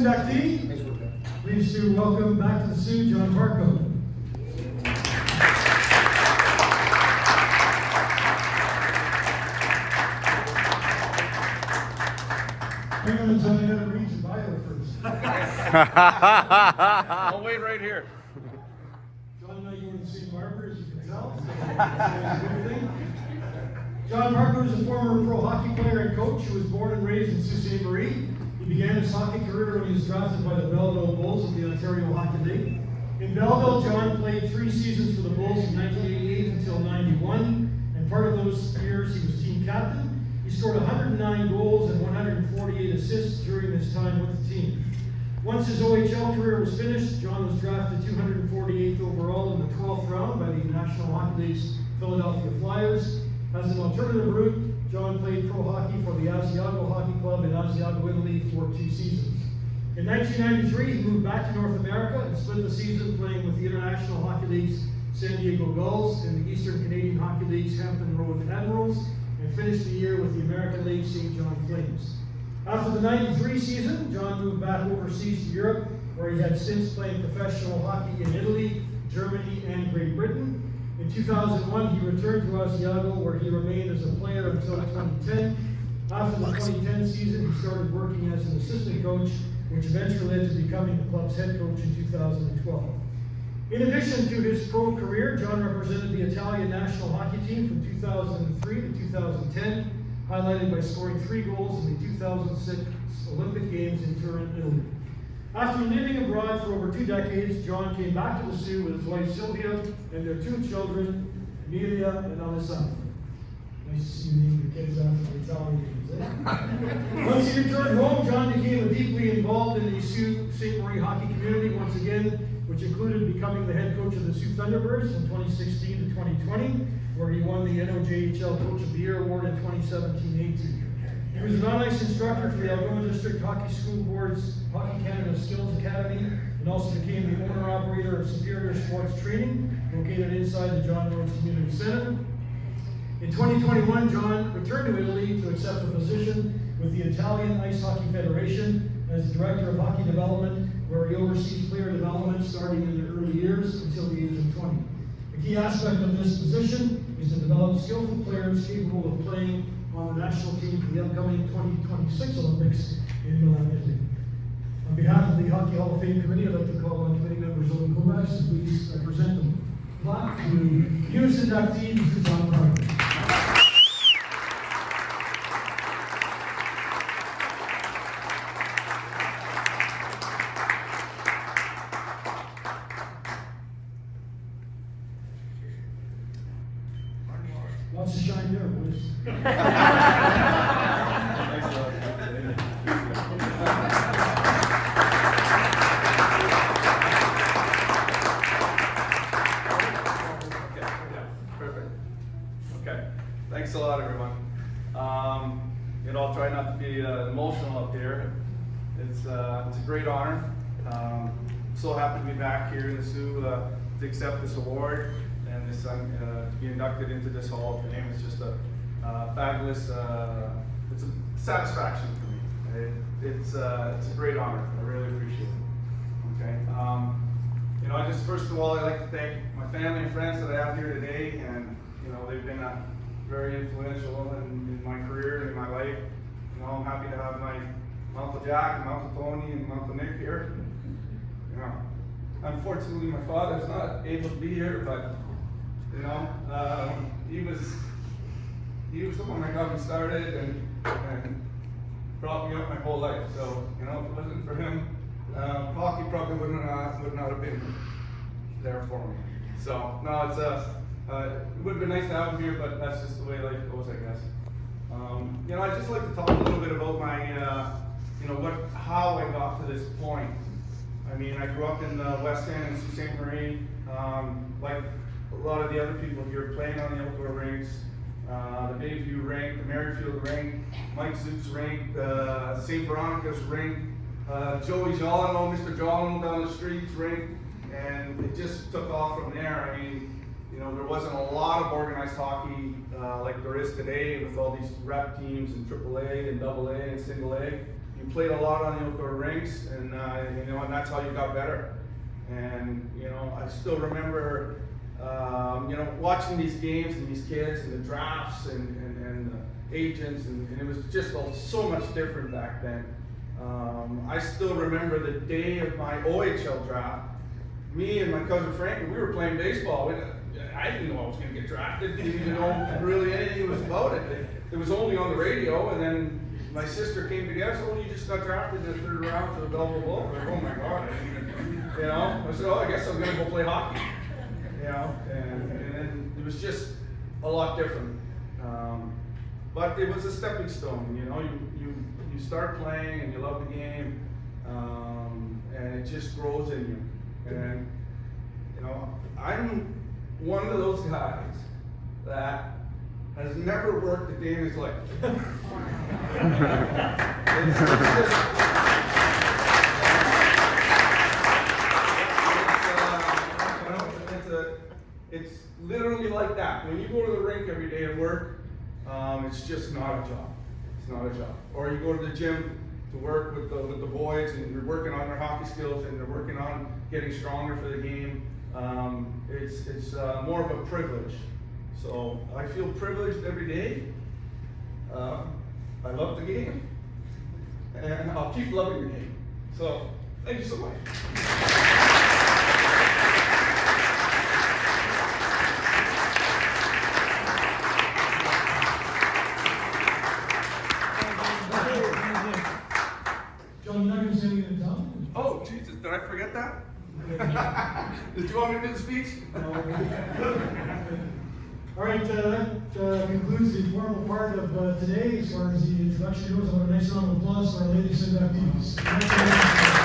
inductee. Pleased to welcome back to the Sioux, John Marco. Hang on, John, I gotta read your bio first. I'll wait right here. John and I go to the same barber, as you can tell, so that's a good thing. John Marco is a former pro hockey player and coach who was born and raised in Sault Ste. Marie. He began his hockey career when he was drafted by the Belleville Bulls of the Ontario Hockey League. In Belleville, John played 3 seasons for the Bulls from 1988 until 91, and part of those years he was team captain. He scored 109 goals and 148 assists during his time with the team. Once his OHL career was finished, John was drafted 248th overall in the 12th round by the National Hockey League's Philadelphia Flyers. As an alternative route, John played pro hockey for the Asiago Hockey Club in Asiago, Italy for 2 seasons. In 1993, he moved back to North America and split the season playing with the International Hockey League's San Diego Gulls and the Eastern Canadian Hockey League's Hampton Roads Admirals, and finished the year with the American League St. John Flames. After the 93 season, John moved back overseas to Europe, where he had since played professional hockey in Italy, Germany, and Great Britain. In 2001, he returned to Asiago, where he remained as a player until 2010. After the 2010 season, he started working as an assistant coach, which eventually led to becoming the club's head coach in 2012. In addition to his pro career, John represented the Italian national hockey team from 2003 to 2010, highlighted by scoring 3 goals in the 2006 Olympic Games in Turin, Italy. After living abroad for over 2 decades, John came back to the Sioux with his wife Sylvia and their 2 children, Amelia and Alessandro. Nice to see you name your kids after the Italian names, eh? Once he returned home, John became deeply involved in the Sault Ste. Marie hockey community once again, which included becoming the head coach of the Sioux Thunderbirds from 2016 to 2020, where he won the NOJHL Coach of the Year award in 2017-18. He was an on-ice instructor for the Algoma District Hockey School Board's Hockey Canada Skills Academy, and also became the owner-operator of Superior Sports Training, located inside the John Rhodes Community Center. In 2021, John returned to Italy to accept a position with the Italian Ice Hockey Federation as the Director of Hockey Development, where he oversees player development starting in their early years until the age of 20. The key aspect of this position is to develop skillful players capable of playing on the national team for the upcoming 2026 Olympics in Milan, Italy. On behalf of the Hockey Hall of Fame Committee, I'd like to call on committee members Owen Kovacs to please present the plaque to newest inductee, Mr. John Parker. Lots of shine there, boys. Perfect. Okay. Thanks a lot, everyone. I'll try not to be emotional up here. It's a great honor. I'm so happy to be back here in the Sioux to accept this award and this to be inducted into this Hall of Fame. It's just a fabulous. It's a satisfaction for me. It's a great honor. I really appreciate it. Okay. I just first of all, I'd like to thank my family and friends that I have here today, and they've been very influential in my career and in my life. I'm happy to have my Uncle Jack and Uncle Tony and Uncle Nick here. Unfortunately, my father's not able to be here, but he was the one that got me started and brought me up my whole life. So if it wasn't for him, hockey probably would not have been there for me. So no, it would have been nice to have him here, but that's just the way life goes, I guess. I'd just like to talk a little bit about my, how I got to this point. I mean, I grew up in West End and Sault Ste. Marie, like a lot of the other people here, playing on the outdoor rinks, the Bayview rink, the Merrifield rink, Mike Zook's rink, St. Veronica's rink, Joey Jollino, Mr. Jollino down the street's rink, and it just took off from there. I mean, there wasn't a lot of organized hockey like there is today with all these rep teams in AAA and AA and single A. you played a lot on the outdoor rinks, and you know, and that's how you got better. And you know, I still remember you know, watching these games and these kids and the drafts and the agents, and it was just so much different back then. I still remember the day of my OHL draft. Me and my cousin Frank, we were playing baseball. I didn't know I was going to get drafted. Didn't even know really anything was about it. It was only on the radio, and then my sister came to guess, oh, you just got drafted in the 3rd round to the Belleville Bulls. I'm like, oh my God. You know, I said, oh, I guess I'm going to go play hockey. You know, and then it was just a lot different. But it was a stepping stone. You know, you start playing and you love the game, and it just grows in you. And you know, I'm one of those guys that has never worked a day in his life. It's literally like that. When you go to the rink every day at work, it's just not a job. It's not a job. Or you go to the gym to work with the boys, and you're working on their hockey skills, and they're working on getting stronger for the game. It's more of a privilege. So I feel privileged every day. I love the game, and I'll keep loving the game. So thank you so much. John, you're not going to say anything to Tom? Oh, Jesus, did I forget that? Did you want me to do the speech? All right, that concludes the formal part of today. As far as the introduction goes, I want a nice round of applause for our ladies inductees.